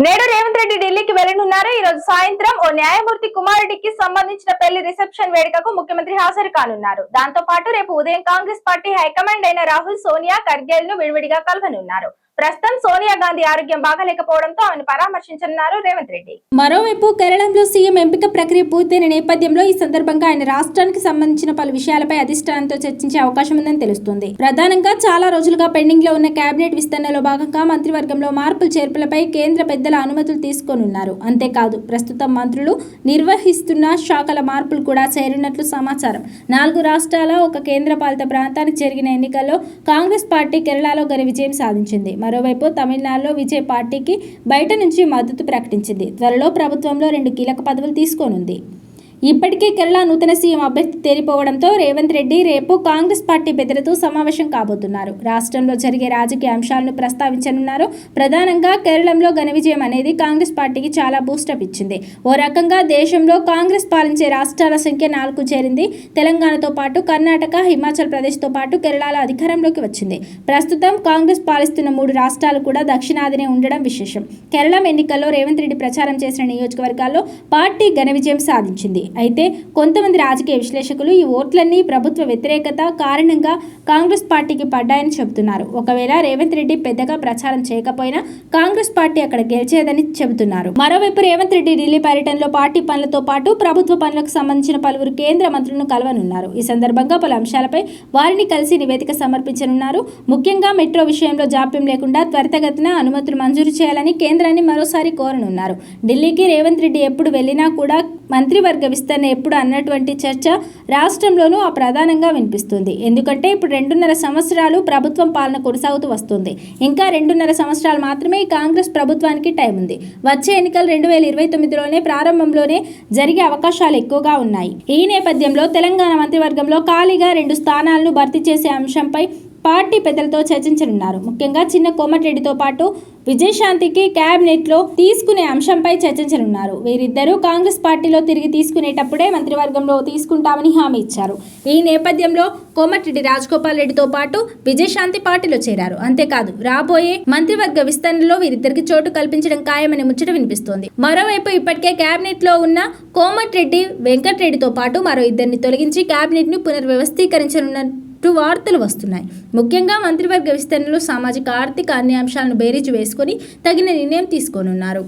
నేడు రేవంత్ రెడ్డి ఢిల్లీకి వెళ్లనున్నారు. ఈ రోజు సాయంత్రం ఓ న్యాయమూర్తి కుమారుడికి సంబంధించిన పెళ్లి రిసెప్షన్ వేడుకకు ముఖ్యమంత్రి హాజరు కానున్నారు. దాంతో పాటు రేపు ఉదయం కాంగ్రెస్ పార్టీ హైకమాండ్ అయిన రాహుల్, సోనియా, ఖర్గేల్ ను విడివిడిగా కలవనున్నారు. ప్రస్తుతం సోనియా గాంధీ ఆరోగ్యం బాగాలేకపోవడంతో ఆమెను పరామర్శించనున్నారు రేవంత్ రెడ్డి. మరోవైపు కేరళంలో సీఎం ఎంపిక ప్రక్రియ పూర్తయిన నేపథ్యంలో ఈ సందర్భంగా ఆయన రాష్ట్రానికి సంబంధించిన పలు విషయాలపై అధిష్టానంతో చర్చించే అవకాశం ఉందని తెలుస్తోంది. ప్రధానంగా చాలా రోజులుగా పెండింగ్ లో ఉన్న కేబినెట్ విస్తరణలో భాగంగా మంత్రివర్గంలో మార్పులు చేర్పులపై కేంద్ర పెద్దల అనుమతులు తీసుకోనున్నారు. అంతేకాదు ప్రస్తుతం మంత్రులు నిర్వహిస్తున్న శాఖల మార్పులు కూడా చేరినట్లు సమాచారం. 4 రాష్ట్రాల ఒక కేంద్రపాలిత ప్రాంతానికి జరిగిన ఎన్నికల్లో కాంగ్రెస్ పార్టీ కేరళలో ఘన విజయం సాధించింది. మరోవైపు తమిళనాడులో విజయ్ పార్టీకి బయట నుంచి మద్దతు ప్రకటించింది. త్వరలో ప్రభుత్వంలో 2 కీలక పదవులు తీసుకోనుంది. ఇప్పటికే కేరళ నూతన సీఎం అభ్యర్థి తేలిపోవడంతో రేవంత్ రెడ్డి రేపు కాంగ్రెస్ పార్టీ పెద్దలతో సమావేశం కాబోతున్నారు. రాష్ట్రంలో జరిగే రాజకీయ అంశాలను ప్రస్తావించనున్నారు. ప్రధానంగా కేరళంలో ఘన విజయం అనేది కాంగ్రెస్ పార్టీకి చాలా బూస్టప్ ఇచ్చింది. ఓ రకంగా దేశంలో కాంగ్రెస్ పాలించే రాష్ట్రాల సంఖ్య 4కు చేరింది. తెలంగాణతో పాటు కర్ణాటక, హిమాచల్ ప్రదేశ్తో పాటు కేరళలో అధికారంలోకి వచ్చింది. ప్రస్తుతం కాంగ్రెస్ పాలిస్తున్న 3 రాష్ట్రాలు కూడా దక్షిణాదినే ఉండడం విశేషం. కేరళం ఎన్నికల్లో రేవంత్ రెడ్డి ప్రచారం చేసిన నియోజకవర్గాల్లో పార్టీ ఘన విజయం సాధించింది. అయితే కొంతమంది రాజకీయ విశ్లేషకులు ఈ ఓట్లన్నీ ప్రభుత్వ వ్యతిరేకత కారణంగా కాంగ్రెస్ పార్టీకి పడ్డాయని చెబుతున్నారు. ఒకవేళ రేవంత్ రెడ్డి పెద్దగా ప్రచారం చేయకపోయినా కాంగ్రెస్ పార్టీ అక్కడ గెలిచేదని చెబుతున్నారు. మరోవైపు రేవంత్ రెడ్డి ఢిల్లీ పర్యటనలో పార్టీ పనులతో పాటు ప్రభుత్వ పనులకు సంబంధించిన పలువురు కేంద్ర మంత్రులను కలవనున్నారు. ఈ సందర్భంగా పలు అంశాలపై వారిని కలిసి నివేదిక సమర్పించనున్నారు. ముఖ్యంగా మెట్రో విషయంలో జాప్యం లేకుండా త్వరితగతిన అనుమతులు మంజూరు చేయాలని కేంద్రాన్ని మరోసారి కోరనున్నారు. ఢిల్లీకి రేవంత్ రెడ్డి ఎప్పుడు వెళ్లినా కూడా మంత్రివర్గ విస్తరణ ఎప్పుడు అన్నటువంటి చర్చ రాష్ట్రంలోనూ ప్రధానంగా వినిపిస్తుంది. ఎందుకంటే ఇప్పుడు 2.5 సంవత్సరాలు ప్రభుత్వం పాలన కొనసాగుతూ వస్తుంది. ఇంకా 2.5 సంవత్సరాలు మాత్రమే కాంగ్రెస్ ప్రభుత్వానికి టైం ఉంది. వచ్చే ఎన్నికలు 2029లోనే ప్రారంభంలోనే జరిగే అవకాశాలు ఎక్కువగా ఉన్నాయి. ఈ నేపథ్యంలో తెలంగాణ మంత్రివర్గంలో ఖాళీగా 2 స్థానాలను భర్తీ చేసే అంశంపై పార్టీ పెద్దలతో చర్చించనున్నారు. ముఖ్యంగా చిన్న కోమటిరెడ్డితో పాటు విజయశాంతికి క్యాబినెట్లో తీసుకునే అంశంపై చర్చించనున్నారు. వీరిద్దరూ కాంగ్రెస్ పార్టీలో తిరిగి తీసుకునేటప్పుడే మంత్రివర్గంలో తీసుకుంటామని హామీ ఇచ్చారు. ఈ నేపథ్యంలో కోమటిరెడ్డి రాజగోపాల్ రెడ్డితో పాటు విజయశాంతి పార్టీలో చేరారు. అంతేకాదు రాబోయే మంత్రివర్గ విస్తరణలో వీరిద్దరికి చోటు కల్పించడం ఖాయమనే ముచ్చట వినిపిస్తోంది. మరోవైపు ఇప్పటికే క్యాబినెట్ లో ఉన్న కోమటిరెడ్డి వెంకటరెడ్డితో పాటు మరో 2ని తొలగించి క్యాబినెట్ ను పునర్వ్యవస్థీకరించనున్న వార్తలు వస్తున్నాయి. ముఖ్యంగా మంత్రివర్గ విస్తరణలో సామాజిక, ఆర్థిక అన్ని అంశాలను బేరీజు వేసుకొని తగిన నిర్ణయం తీసుకోనున్నారు.